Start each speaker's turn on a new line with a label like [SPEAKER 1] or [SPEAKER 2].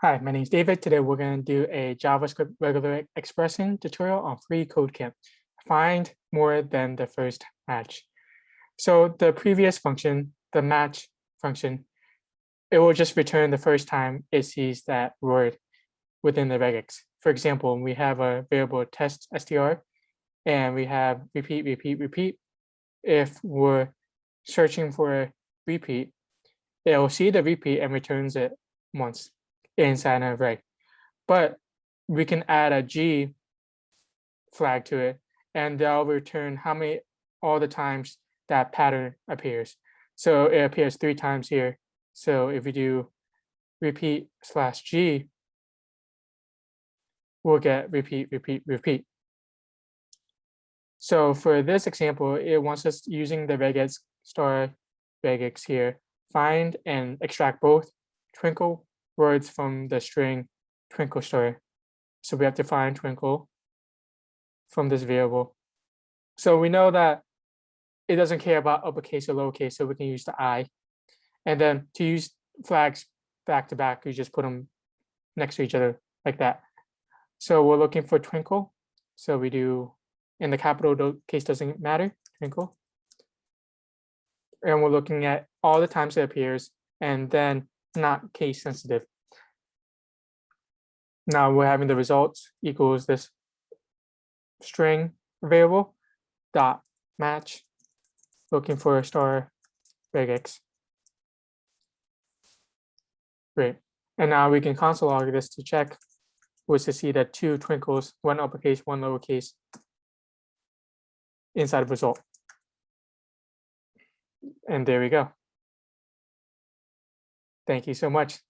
[SPEAKER 1] Hi, my name is David. Today we're going to do a JavaScript regular expression tutorial on freeCodeCamp. Find more than the first match. So the previous function, the match function, it will just return the first time it sees that word within the regex. For example, we have a variable test str and we have repeat, repeat, repeat. If we're searching for a repeat, it will see the repeat and returns it once inside an array. But we can add a G flag to it, and that'll return all the times that pattern appears. So it appears 3 times here. So if we do repeat/G, we'll get repeat, repeat, repeat. So for this example, it wants us using the regex star regex here, find and extract both twinkle words from the string twinkle star. So we have to find twinkle from this variable. So we know that it doesn't care about uppercase or lowercase, so we can use the I. And then to use flags back to back, you just put them next to each other like that. So we're looking for twinkle. So we do, in the capital case doesn't matter, twinkle. And we're looking at all the times it appears and then not case sensitive. Now we're having the results equals this string variable dot match, looking for a star regex. Great. And now we can console log this to check, which to see that 2 twinkles, 1 uppercase, 1 lowercase inside of result. And there we go. Thank you so much.